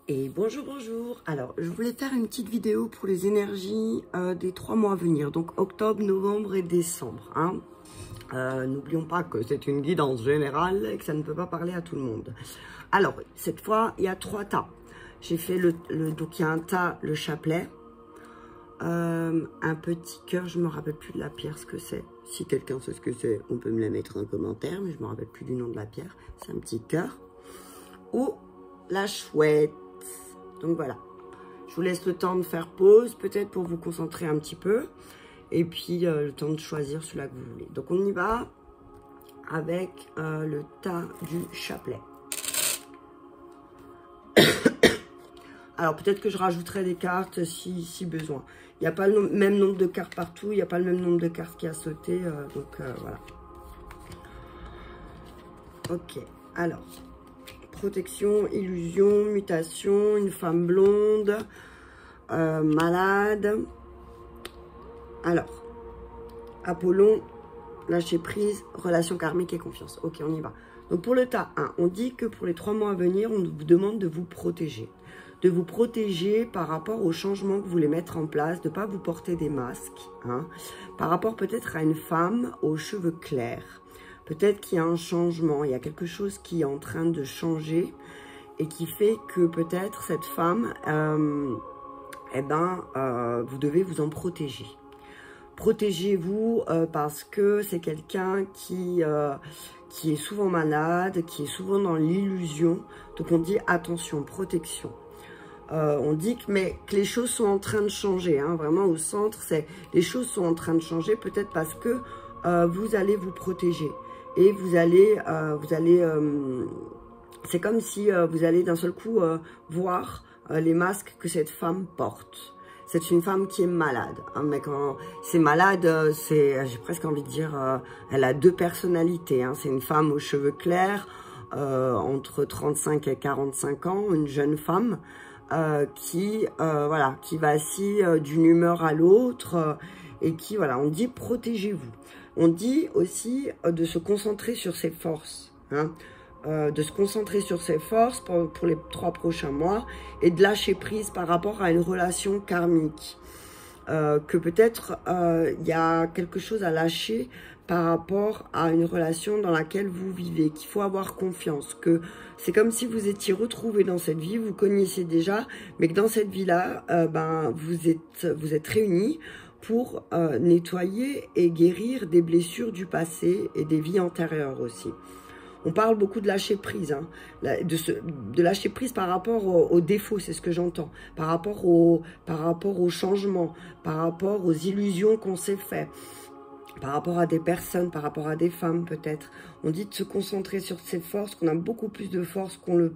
Et bonjour, bonjour. Alors, je voulais faire une petite vidéo pour les énergies des 3 mois à venir. Donc, octobre, novembre et décembre. Hein. N'oublions pas que c'est une guidance générale et que ça ne peut pas parler à tout le monde. Alors, cette fois, il y a 3 tas. J'ai fait donc, il y a un tas, le chapelet. Un petit cœur, je ne me rappelle plus de la pierre, ce que c'est. Si quelqu'un sait ce que c'est, on peut me la mettre en commentaire, mais je ne me rappelle plus du nom de la pierre. C'est un petit cœur. Ou la chouette. Donc voilà, je vous laisse le temps de faire pause, peut-être pour vous concentrer un petit peu. Et puis le temps de choisir celui-là que vous voulez. Donc on y va avec le tas du chapelet. Alors peut-être que je rajouterai des cartes si besoin. Il n'y a pas le même nombre de cartes partout, il n'y a pas le même nombre de cartes qui a sauté. Donc voilà. Ok, alors... Protection, illusion, mutation, une femme blonde, malade. Alors, Apollon, lâcher prise, relation karmique et confiance. Ok, on y va. Donc pour le tas 1, on dit que pour les 3 mois à venir, on vous demande de vous protéger. De vous protéger par rapport aux changements que vous voulez mettre en place, de ne pas vous porter des masques. Hein, par rapport peut-être à une femme aux cheveux clairs. Peut-être qu'il y a un changement, il y a quelque chose qui est en train de changer et qui fait que peut-être cette femme, vous devez vous en protéger. Protégez-vous parce que c'est quelqu'un qui est souvent malade, qui est souvent dans l'illusion. Donc on dit attention, protection. On dit que les choses sont en train de changer, hein, vraiment au centre, les choses sont en train de changer peut-être parce que vous allez vous protéger. Et vous allez c'est comme si vous allez d'un seul coup voir les masques que cette femme porte. C'est une femme qui est malade. Hein, mais quand c'est malade, j'ai presque envie de dire, elle a 2 personnalités. Hein. C'est une femme aux cheveux clairs, entre 35 et 45 ans, une jeune femme qui vacille d'une humeur à l'autre et qui, voilà, on dit protégez-vous. On dit aussi de se concentrer sur ses forces, hein, de se concentrer sur ses forces pour les 3 prochains mois et de lâcher prise par rapport à une relation karmique. Que peut-être il y a quelque chose à lâcher par rapport à une relation dans laquelle vous vivez, qu'il faut avoir confiance, que c'est comme si vous étiez retrouvé dans cette vie, vous connaissiez déjà, mais que dans cette vie-là, vous êtes réunis pour nettoyer et guérir des blessures du passé et des vies antérieures aussi. On parle beaucoup de lâcher prise, hein, de lâcher prise par rapport aux défauts, c'est ce que j'entends, par rapport aux changements, par rapport aux illusions qu'on s'est fait, par rapport à des personnes, par rapport à des femmes peut-être. On dit de se concentrer sur ses forces, qu'on a beaucoup plus de force qu'on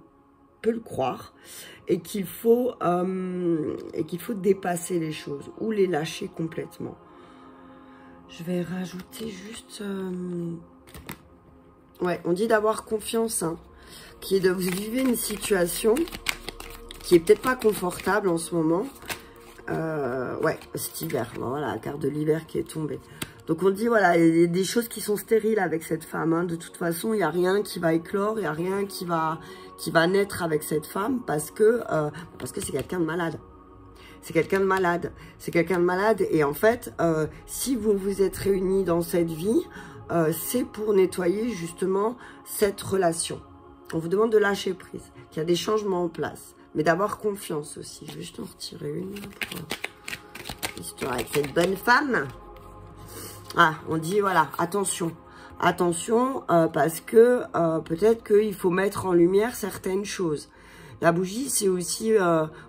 peut le croire, et qu'il faut dépasser les choses ou les lâcher complètement. Je vais rajouter juste... Ouais, on dit d'avoir confiance, hein, vous vivez une situation qui est peut-être pas confortable en ce moment. Ouais, cet hiver, voilà, la carte de l'hiver qui est tombée. Donc on dit, voilà, il y a des choses qui sont stériles avec cette femme. Hein. De toute façon, il n'y a rien qui va éclore, il n'y a rien qui va naître avec cette femme parce que c'est quelqu'un de malade. C'est quelqu'un de malade. C'est quelqu'un de malade. Et en fait, si vous vous êtes réunis dans cette vie, c'est pour nettoyer justement cette relation. On vous demande de lâcher prise, qu'il y a des changements en place, mais d'avoir confiance aussi. Je vais juste en retirer une pour l'histoire avec cette bonne femme. Ah, on dit, voilà, attention. Attention, parce que peut-être qu'il faut mettre en lumière certaines choses. La bougie, c'est aussi,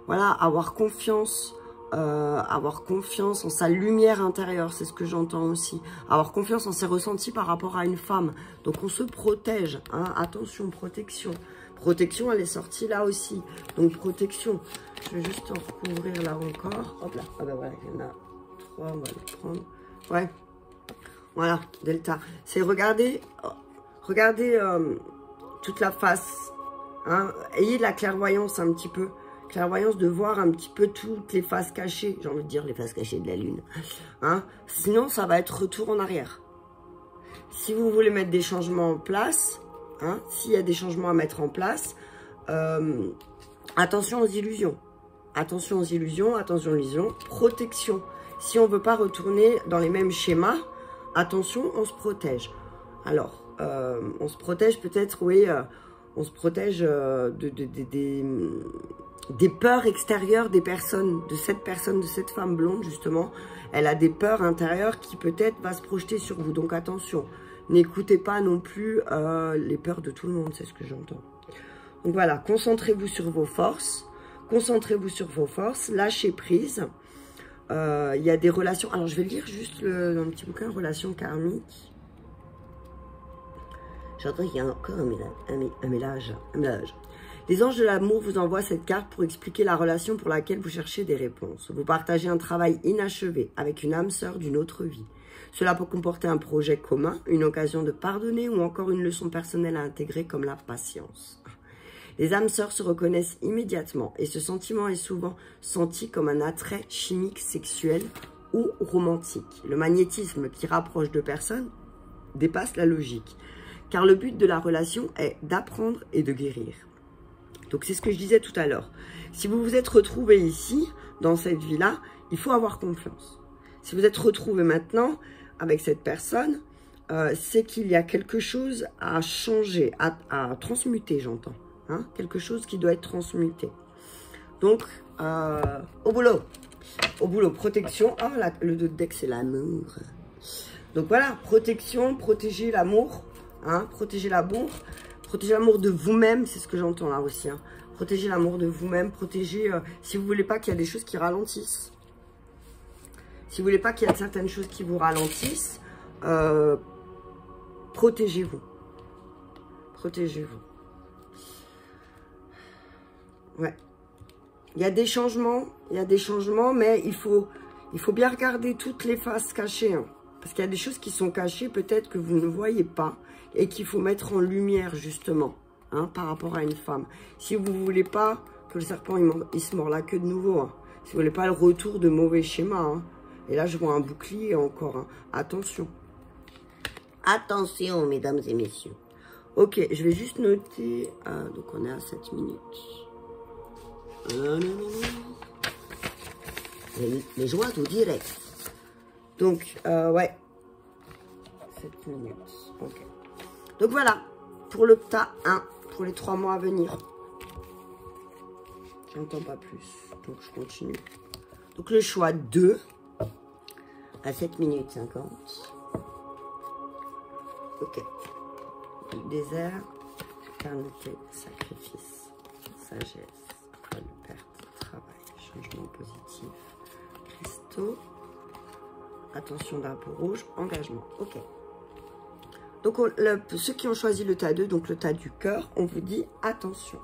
voilà, avoir confiance en sa lumière intérieure, c'est ce que j'entends aussi. Avoir confiance en ses ressentis par rapport à une femme. Donc, on se protège. Hein. Attention, protection. Protection, elle est sortie là aussi. Donc, protection. Je vais juste en recouvrir là encore. Hop là. Ah ben voilà, il y en a 3, on va les prendre. Ouais. Voilà, delta. C'est regardez toute la face. Hein. Ayez de la clairvoyance un petit peu. Clairvoyance de voir un petit peu toutes les faces cachées. J'ai envie de dire les faces cachées de la lune. Hein. Sinon, ça va être retour en arrière. Si vous voulez mettre des changements en place, hein, s'il y a des changements à mettre en place, Attention aux illusions. Attention aux illusions, attention aux illusions. Protection. Si on ne veut pas retourner dans les mêmes schémas, attention, on se protège. Alors, on se protège peut-être, oui, on se protège des peurs extérieures des personnes, de cette femme blonde, justement. Elle a des peurs intérieures qui peut-être va se projeter sur vous. Donc attention, n'écoutez pas non plus les peurs de tout le monde, c'est ce que j'entends. Donc voilà, concentrez-vous sur vos forces. Concentrez-vous sur vos forces, lâchez prise. Il y a des relations... Alors, je vais lire juste dans le petit bouquin, relations karmiques. J'entends qu'il y a encore un mélange. Les anges de l'amour vous envoient cette carte pour expliquer la relation pour laquelle vous cherchez des réponses. Vous partagez un travail inachevé avec une âme sœur d'une autre vie. Cela peut comporter un projet commun, une occasion de pardonner ou encore une leçon personnelle à intégrer comme la patience. Les âmes sœurs se reconnaissent immédiatement et ce sentiment est souvent senti comme un attrait chimique, sexuel ou romantique. Le magnétisme qui rapproche deux personnes dépasse la logique, car le but de la relation est d'apprendre et de guérir. Donc c'est ce que je disais tout à l'heure. Si vous vous êtes retrouvés ici, dans cette vie-là, il faut avoir confiance. Si vous êtes retrouvés maintenant avec cette personne, c'est qu'il y a quelque chose à changer, à transmuter, j'entends. Hein, quelque chose qui doit être transmuté. Donc, au boulot. Au boulot, protection. Oh, le deck, c'est l'amour. Donc voilà, protection, protéger l'amour. Hein, protéger l'amour. Protéger l'amour de vous-même, c'est ce que j'entends là aussi. Hein. Protéger l'amour de vous-même. Protéger, si vous ne voulez pas qu'il y ait des choses qui ralentissent. Si vous ne voulez pas qu'il y ait certaines choses qui vous ralentissent, protégez-vous. Protégez-vous. Ouais. Il y a des changements, mais il faut bien regarder toutes les faces cachées. Hein, parce qu'il y a des choses qui sont cachées, peut-être que vous ne voyez pas, et qu'il faut mettre en lumière, justement, hein, par rapport à une femme. Si vous ne voulez pas que le serpent, il se mord la queue de nouveau, hein, si vous ne voulez pas le retour de mauvais schémas, hein, et là, je vois un bouclier encore, hein, attention. Attention, mesdames et messieurs. Ok, je vais juste noter, donc on est à 7 minutes. Les joies au direct. Donc, ouais. 7 minutes. Ok. Donc voilà. Pour le tas 1. Pour les 3 mois à venir. J'entends pas plus. Donc, je continue. Donc, le choix 2. À 7 minutes 50. Ok. Le désert. Éternité. Sacrifice. Sagesse. Changement positif, cristaux, attention drapeau rouge, engagement. Ok. Donc, ceux qui ont choisi le tas 2, donc le tas du cœur, on vous dit attention.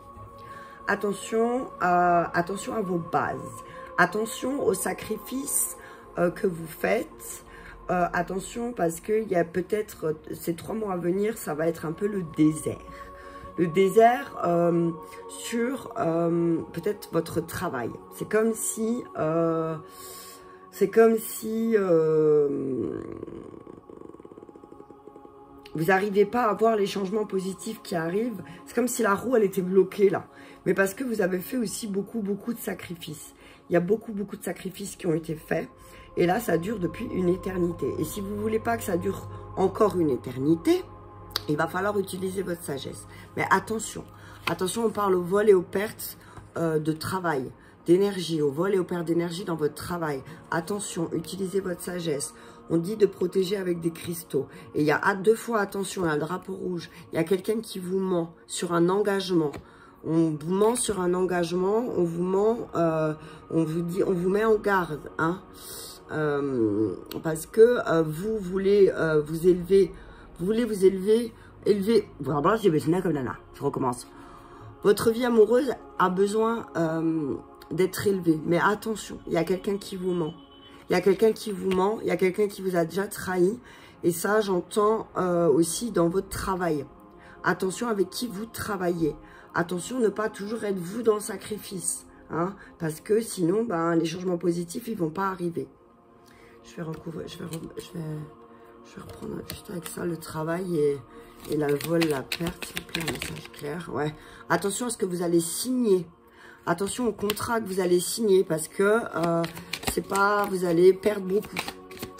Attention, attention à vos bases. Attention aux sacrifices que vous faites. Attention parce qu'il y a peut-être ces 3 mois à venir, ça va être un peu le désert. Le désert sur peut-être votre travail. C'est comme si vous n'arrivez pas à voir les changements positifs qui arrivent. C'est comme si la roue, elle était bloquée là. Mais parce que vous avez fait aussi beaucoup de sacrifices. Il y a beaucoup de sacrifices qui ont été faits. Et là, ça dure depuis une éternité. Et si vous ne voulez pas que ça dure encore une éternité, il va falloir utiliser votre sagesse. Mais attention, attention, on parle au vol et aux pertes de travail, d'énergie, au vol et aux pertes d'énergie dans votre travail. Attention, utilisez votre sagesse. On dit de protéger avec des cristaux. Et il y a 2 fois, attention, il y a un drapeau rouge. Il y a quelqu'un qui vous ment sur un engagement. On vous ment sur un engagement, on vous ment, on vous met en garde. Hein, parce que vous voulez vous élever. Vous voulez vous élever. Je recommence. Votre vie amoureuse a besoin d'être élevée. Mais attention, il y a quelqu'un qui vous ment. Il y a quelqu'un qui vous ment. Il y a quelqu'un qui vous a déjà trahi. Et ça, j'entends aussi dans votre travail. Attention avec qui vous travaillez. Attention, ne pas toujours être vous dans le sacrifice. Hein, parce que sinon, ben, les changements positifs, ils ne vont pas arriver. Je vais recouvrir, je vais reprendre juste avec ça le travail et la vol, la perte, s'il vous plaît, un message clair. Ouais. Attention à ce que vous allez signer. Attention au contrat que vous allez signer parce que c'est pas, vous allez perdre beaucoup.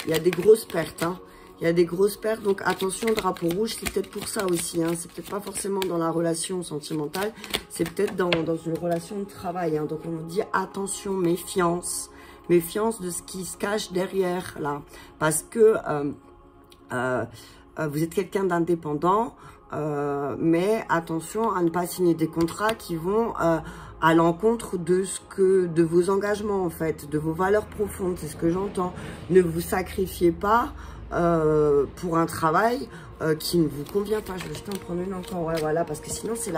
Il y a des grosses pertes, hein. Il y a des grosses pertes, donc attention, drapeau rouge, c'est peut-être pour ça aussi, hein. C'est peut-être pas forcément dans la relation sentimentale, c'est peut-être dans une relation de travail, hein. Donc on vous dit attention, méfiance, méfiance de ce qui se cache derrière, là. Parce que vous êtes quelqu'un d'indépendant, mais attention à ne pas signer des contrats qui vont à l'encontre de vos engagements, en fait, de vos valeurs profondes, c'est ce que j'entends. Ne vous sacrifiez pas pour un travail qui ne vous convient pas. Je vais juste en prendre une encore, ouais, voilà, parce que sinon c'est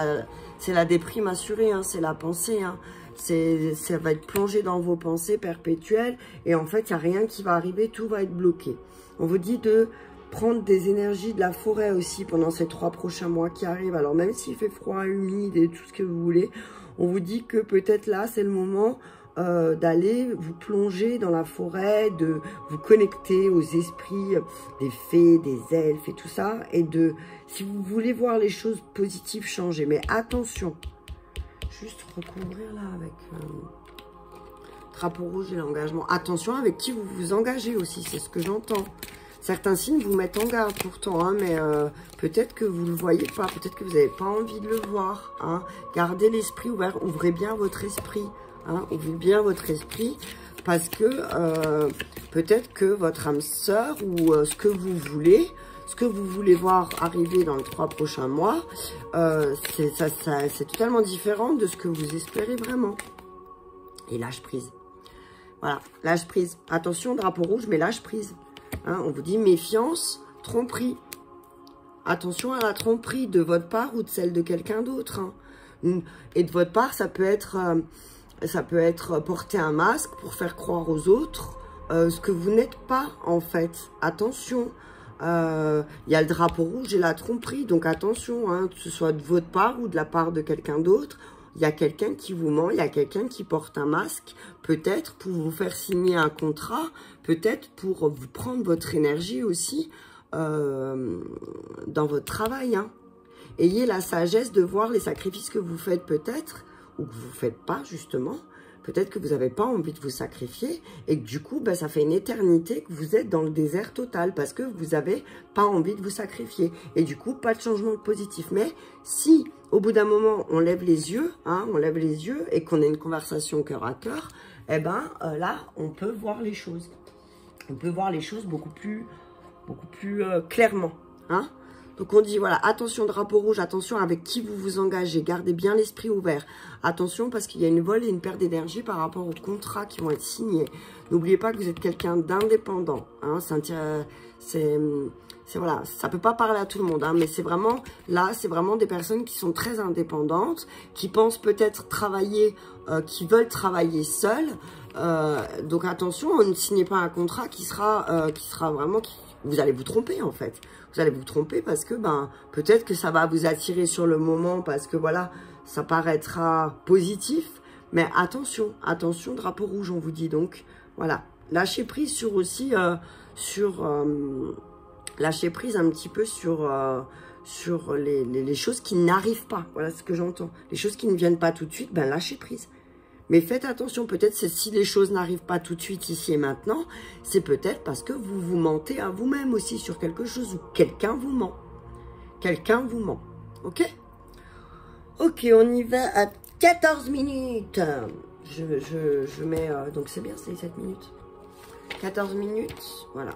la déprime assurée, hein, c'est la pensée, hein. Ça va être plongé dans vos pensées perpétuelles, et en fait, il n'y a rien qui va arriver, tout va être bloqué. On vous dit de prendre des énergies de la forêt aussi pendant ces 3 prochains mois qui arrivent. Alors même s'il fait froid, humide et tout ce que vous voulez, on vous dit que peut-être là, c'est le moment d'aller vous plonger dans la forêt, de vous connecter aux esprits des fées, des elfes et tout ça. Et de, si vous voulez voir les choses positives changer, mais attention, juste recouvrir là avec drapeau rouge et l'engagement. Attention avec qui vous vous engagez aussi, c'est ce que j'entends. Certains signes vous mettent en garde pourtant, hein, mais peut-être que vous ne le voyez pas, peut-être que vous n'avez pas envie de le voir. Hein. Gardez l'esprit ouvert, ouvrez bien votre esprit. Hein, ouvrez bien votre esprit, parce que peut-être que votre âme sœur ou ce que vous voulez voir arriver dans les 3 prochains mois, c'est totalement différent de ce que vous espérez vraiment. Et lâche prise. Voilà, lâche prise. Attention, drapeau rouge, mais lâche prise. Hein, on vous dit méfiance, tromperie. Attention à la tromperie de votre part ou de celle de quelqu'un d'autre. Hein. Et de votre part, ça peut être porter un masque pour faire croire aux autres ce que vous n'êtes pas, en fait. Attention, il y a le drapeau rouge et la tromperie, donc attention, hein, que ce soit de votre part ou de la part de quelqu'un d'autre. Il y a quelqu'un qui vous ment, il y a quelqu'un qui porte un masque, peut-être pour vous faire signer un contrat, peut-être pour vous prendre votre énergie aussi dans votre travail. Hein. Ayez la sagesse de voir les sacrifices que vous faites peut-être, ou que vous ne faites pas justement. Peut-être que vous n'avez pas envie de vous sacrifier et que du coup, ben, ça fait une éternité que vous êtes dans le désert total parce que vous n'avez pas envie de vous sacrifier. Et du coup, pas de changement positif. Mais si, au bout d'un moment, on lève les yeux, hein, on lève les yeux et qu'on a une conversation cœur à cœur, eh ben là, on peut voir les choses. On peut voir les choses beaucoup plus clairement, hein. Donc on dit, voilà, attention drapeau rouge, attention avec qui vous vous engagez, gardez bien l'esprit ouvert. Attention parce qu'il y a une vol et une perte d'énergie par rapport aux contrats qui vont être signés. N'oubliez pas que vous êtes quelqu'un d'indépendant. Hein, voilà, ça peut pas parler à tout le monde, hein, mais c'est vraiment, là, c'est vraiment des personnes qui sont très indépendantes, qui pensent peut-être travailler, qui veulent travailler seules. Donc attention, ne signez pas un contrat qui sera vraiment... Vous allez vous tromper en fait. Vous allez vous tromper parce que peut-être que ça va vous attirer sur le moment parce que voilà, ça paraîtra positif. Mais attention, attention, drapeau rouge, on vous dit donc. Voilà, lâchez prise sur aussi, lâchez prise un petit peu sur les choses qui n'arrivent pas. Voilà ce que j'entends. Les choses qui ne viennent pas tout de suite, lâchez prise. Mais faites attention, peut-être si les choses n'arrivent pas tout de suite ici et maintenant, c'est peut-être parce que vous vous mentez à vous-même aussi sur quelque chose ou quelqu'un vous ment. Quelqu'un vous ment. Ok? Ok, on y va à 14 minutes. Je mets... donc c'est bien, c'est 7 minutes. 14 minutes, voilà.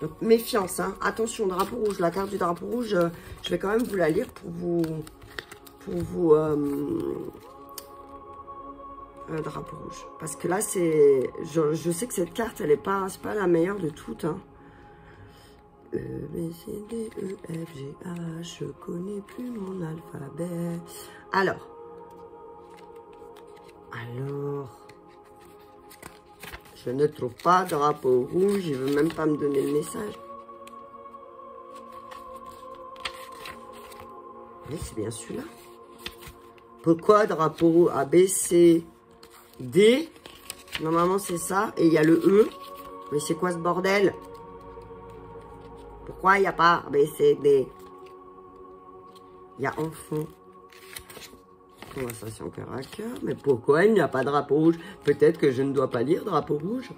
Donc méfiance, hein. Attention, drapeau rouge. La carte du drapeau rouge, je vais quand même vous la lire pour vous drapeau rouge. Parce que là, c'est... Je sais que cette carte, elle n'est pas la meilleure de toutes. Hein. E, B, C, D, E, F, G, H, je connais plus mon alphabet. Alors, je ne trouve pas drapeau rouge, il veut même pas me donner le message. Oui, c'est bien celui-là. Pourquoi drapeau rouge A, B, C, D, normalement c'est ça, et il y a le E, mais c'est quoi ce bordel? Pourquoi il n'y a pas A, B, C, D? Il y a en fond Conversation cœur à cœur. Mais pourquoi il n'y a pas de drapeau rouge? Peut-être que je ne dois pas lire drapeau rouge.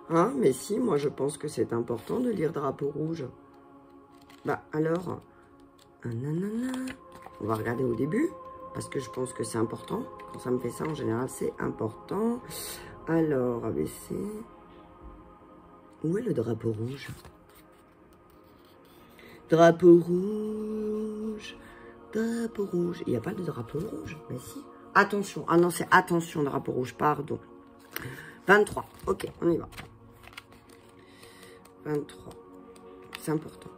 Hein? Mais si, moi je pense que c'est important de lire drapeau rouge. Bah alors, nanana. On va regarder au début. Parce que je pense que c'est important. Quand ça me fait ça, en général, c'est important. Alors, ABC. Où est le drapeau rouge? Drapeau rouge. Drapeau rouge. Il n'y a pas de drapeau rouge. Mais si. Attention. Ah non, c'est attention, drapeau rouge. Pardon. 23. Ok, on y va. 23. C'est important.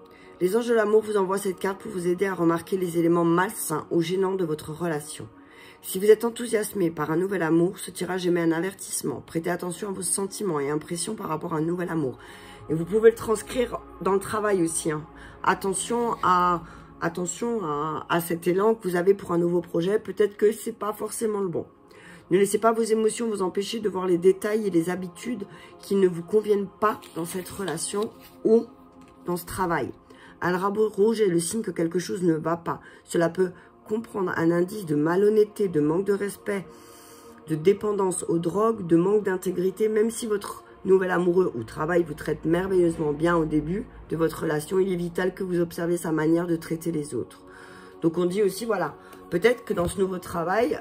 Les anges de l'amour vous envoient cette carte pour vous aider à remarquer les éléments malsains ou gênants de votre relation. Si vous êtes enthousiasmé par un nouvel amour, ce tirage émet un avertissement. Prêtez attention à vos sentiments et impressions par rapport à un nouvel amour. Et vous pouvez le transcrire dans le travail aussi. Hein. Attention à cet élan que vous avez pour un nouveau projet. Peut-être que ce n'est pas forcément le bon. Ne laissez pas vos émotions vous empêcher de voir les détails et les habitudes qui ne vous conviennent pas dans cette relation ou dans ce travail. Un drapeau rouge est le signe que quelque chose ne va pas. Cela peut comprendre un indice de malhonnêteté, de manque de respect, de dépendance aux drogues, de manque d'intégrité. Même si votre nouvel amoureux ou travail vous traite merveilleusement bien au début de votre relation, il est vital que vous observez sa manière de traiter les autres. Donc on dit aussi, voilà, peut-être que dans ce nouveau travail,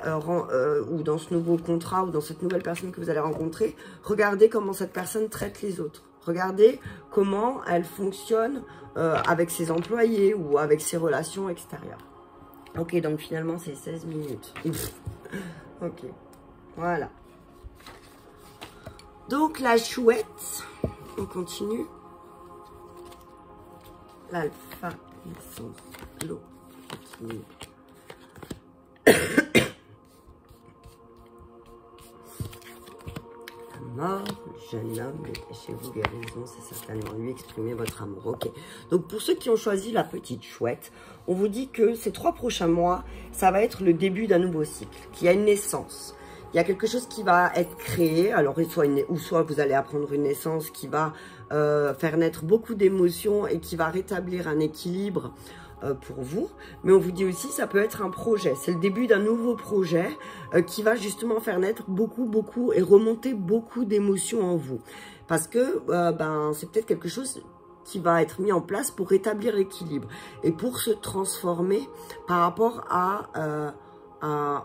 ou dans ce nouveau contrat, ou dans cette nouvelle personne que vous allez rencontrer, regardez comment cette personne traite les autres. Regardez comment elle fonctionne avec ses employés ou avec ses relations extérieures. Ok, donc finalement, c'est 16 minutes. Ok, voilà. Donc, la chouette, on continue. L'alpha, naissance, l'eau, continue. Mort, jeune homme, détachez-vous, guérison, c'est certainement lui, exprimez votre amour. Ok, donc pour ceux qui ont choisi la petite chouette, on vous dit que ces 3 prochains mois, ça va être le début d'un nouveau cycle, qu'il y a une naissance. Il y a quelque chose qui va être créé, alors soit vous allez apprendre une naissance qui va faire naître beaucoup d'émotions et qui va rétablir un équilibre pour vous, mais on vous dit aussi ça peut être un projet, c'est le début d'un nouveau projet qui va justement faire naître beaucoup et remonter beaucoup d'émotions en vous, parce que c'est peut-être quelque chose qui va être mis en place pour rétablir l'équilibre et pour se transformer par rapport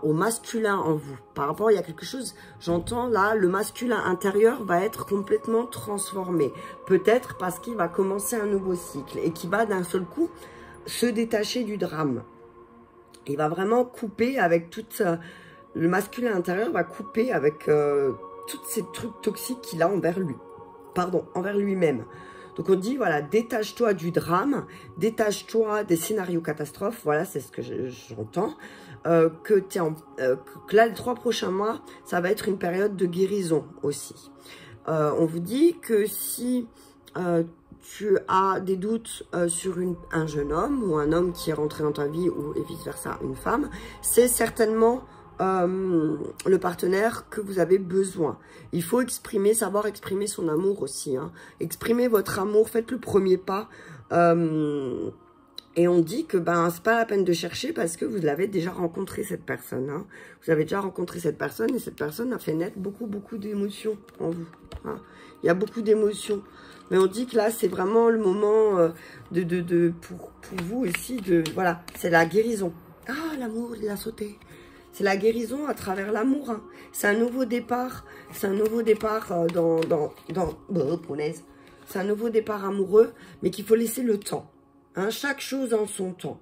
au masculin en vous. Par rapport, il y a quelque chose, j'entends là, le masculin intérieur va être complètement transformé, peut-être parce qu'il va commencer un nouveau cycle et qui va d'un seul coup se détacher du drame. Il va vraiment couper avec toute... le masculin intérieur va couper avec tous ces trucs toxiques qu'il a envers lui. Pardon, envers lui-même. Donc on dit, voilà, détache-toi du drame, détache-toi des scénarios catastrophes, voilà, c'est ce que j'entends. Que là, les 3 prochains mois, ça va être une période de guérison aussi. On vous dit que si... tu as des doutes sur un jeune homme ou un homme qui est rentré dans ta vie ou et vice versa une femme, c'est certainement le partenaire que vous avez besoin. Il faut savoir exprimer son amour aussi. Hein. Exprimez votre amour, faites le premier pas. Et on dit que c'est pas la peine de chercher parce que vous l'avez déjà rencontré cette personne. Hein. Vous avez déjà rencontré cette personne et cette personne a fait naître beaucoup d'émotions en vous. Hein. Il y a beaucoup d'émotions. Mais on dit que là, c'est vraiment le moment pour vous aussi, voilà, c'est la guérison. Ah, l'amour, il a sauté. C'est la guérison à travers l'amour. Hein. C'est un nouveau départ. C'est un nouveau départ punaise. C'est un nouveau départ amoureux, mais qu'il faut laisser le temps. Hein, chaque chose en son temps.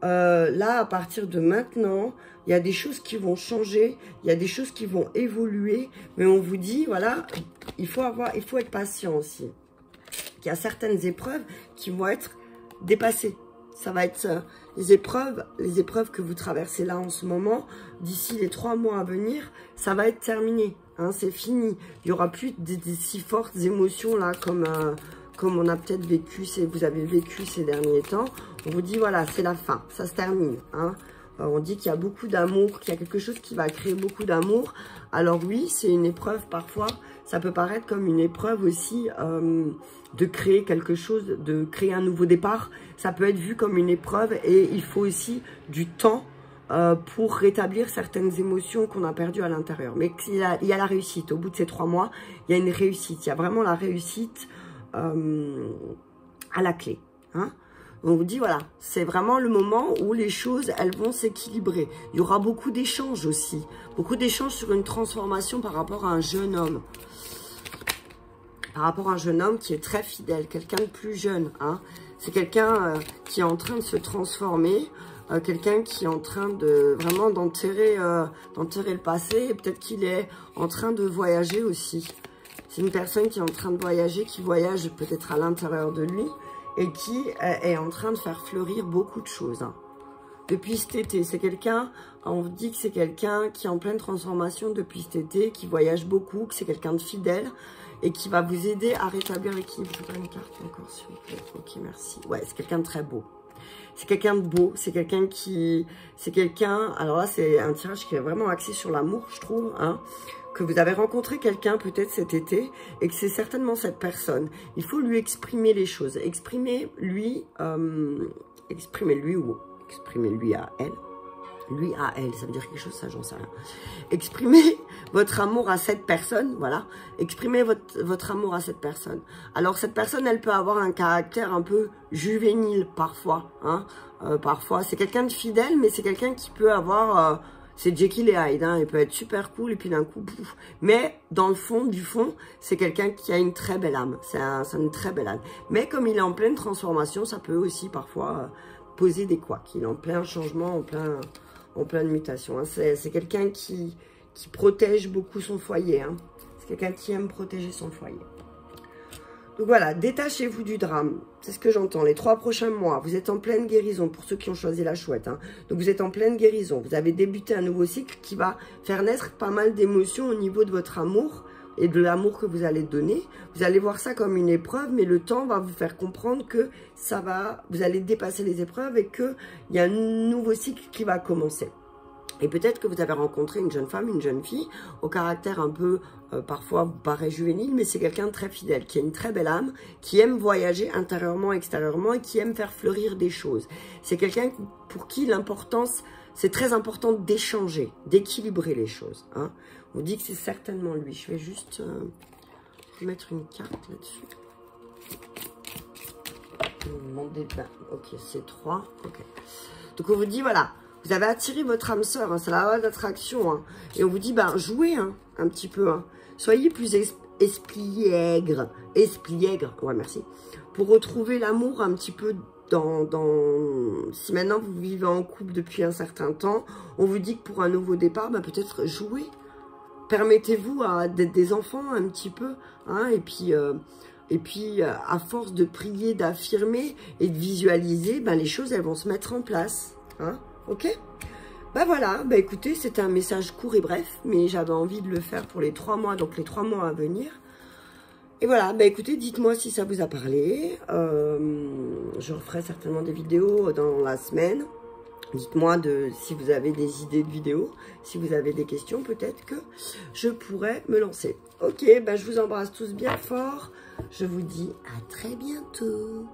Là, à partir de maintenant, il y a des choses qui vont changer, il y a des choses qui vont évoluer, mais on vous dit, voilà, il faut être patient aussi. Il y a certaines épreuves qui vont être dépassées. Ça va être les épreuves que vous traversez là en ce moment. D'ici les 3 mois à venir, ça va être terminé. Hein, c'est fini. Il n'y aura plus des si fortes émotions là comme on a peut-être vécu, vous avez vécu ces derniers temps. On vous dit, voilà, c'est la fin. Ça se termine. Hein. On dit qu'il y a beaucoup d'amour, qu'il y a quelque chose qui va créer beaucoup d'amour. Alors oui, c'est une épreuve parfois. Ça peut paraître comme une épreuve aussi de créer quelque chose, de créer un nouveau départ. Ça peut être vu comme une épreuve et il faut aussi du temps pour rétablir certaines émotions qu'on a perdues à l'intérieur. Mais il y a la réussite. Au bout de ces 3 mois, il y a une réussite. Il y a vraiment la réussite à la clé. Hein. On vous dit, voilà, c'est vraiment le moment où les choses, elles vont s'équilibrer. Il y aura beaucoup d'échanges aussi. Beaucoup d'échanges sur une transformation par rapport à un jeune homme. Par rapport à un jeune homme qui est très fidèle, quelqu'un de plus jeune. Hein. C'est quelqu'un qui est en train de se transformer. Quelqu'un qui est en train de vraiment d'enterrer le passé. Et peut-être qu'il est en train de voyager aussi. C'est une personne qui est en train de voyager, qui voyage peut-être à l'intérieur de lui. Et qui est en train de faire fleurir beaucoup de choses. Hein. Depuis cet été, c'est quelqu'un, on vous dit que c'est quelqu'un qui est en pleine transformation depuis cet été, qui voyage beaucoup, que c'est quelqu'un de fidèle et qui va vous aider à rétablir l'équilibre. Je voudrais une carte encore, s'il vous plaît. Ok, merci. Ouais, c'est quelqu'un de très beau. C'est quelqu'un de beau, c'est quelqu'un qui... C'est quelqu'un... Alors là, c'est un tirage qui est vraiment axé sur l'amour, je trouve, hein. Que vous avez rencontré quelqu'un peut-être cet été et que c'est certainement cette personne. Il faut lui exprimer les choses. Exprimez-lui à elle. Lui à elle, ça veut dire quelque chose, ça, j'en sais rien. Exprimez votre amour à cette personne, voilà. Exprimez votre amour à cette personne. Alors, cette personne, elle peut avoir un caractère un peu juvénile parfois. Hein. Parfois, c'est quelqu'un de fidèle, mais c'est quelqu'un qui peut avoir... c'est Jekyll et Hyde, hein. Il peut être super cool et puis d'un coup, pouf. Mais dans le fond, c'est quelqu'un qui a une très belle âme. C'est une très belle âme. Mais comme il est en pleine transformation, ça peut aussi parfois poser des couacs. Il est en plein changement, en pleine mutation. Hein. C'est quelqu'un qui protège beaucoup son foyer. Hein. C'est quelqu'un qui aime protéger son foyer. Donc voilà, détachez-vous du drame. C'est ce que j'entends. Les 3 prochains mois, vous êtes en pleine guérison pour ceux qui ont choisi la chouette. Hein. Donc vous êtes en pleine guérison. Vous avez débuté un nouveau cycle qui va faire naître pas mal d'émotions au niveau de votre amour et de l'amour que vous allez donner. Vous allez voir ça comme une épreuve, mais le temps va vous faire comprendre que vous allez dépasser les épreuves et qu'il y a un nouveau cycle qui va commencer. Et peut-être que vous avez rencontré une jeune femme, une jeune fille, au caractère un peu, parfois, vous paraît juvénile, mais c'est quelqu'un de très fidèle, qui a une très belle âme, qui aime voyager intérieurement, extérieurement, et qui aime faire fleurir des choses. C'est quelqu'un pour qui l'importance, c'est très important d'échanger, d'équilibrer les choses. Hein. On vous dit que c'est certainement lui. Je vais juste mettre une carte là-dessus. Ok, c'est 3. Ok. Donc on vous dit, voilà. Vous avez attiré votre âme sœur, hein, c'est la loi d'attraction. Hein. Et on vous dit, ben, jouez hein, un petit peu. Hein. Soyez plus espiègre. Ouais, merci. Pour retrouver l'amour un petit peu si maintenant vous vivez en couple depuis un certain temps, on vous dit que pour un nouveau départ, ben, peut-être jouez. Permettez-vous d'être des enfants un petit peu. Hein, et puis, à force de prier, d'affirmer et de visualiser, ben, les choses, elles vont se mettre en place. Hein. Ok, bah voilà, bah écoutez, c'était un message court et bref, mais j'avais envie de le faire pour les 3 mois, donc les 3 mois à venir. Et voilà, bah écoutez, dites-moi si ça vous a parlé. Je referai certainement des vidéos dans la semaine. Dites-moi si vous avez des idées de vidéos, si vous avez des questions, peut-être que je pourrais me lancer. Ok, bah je vous embrasse tous bien fort. Je vous dis à très bientôt.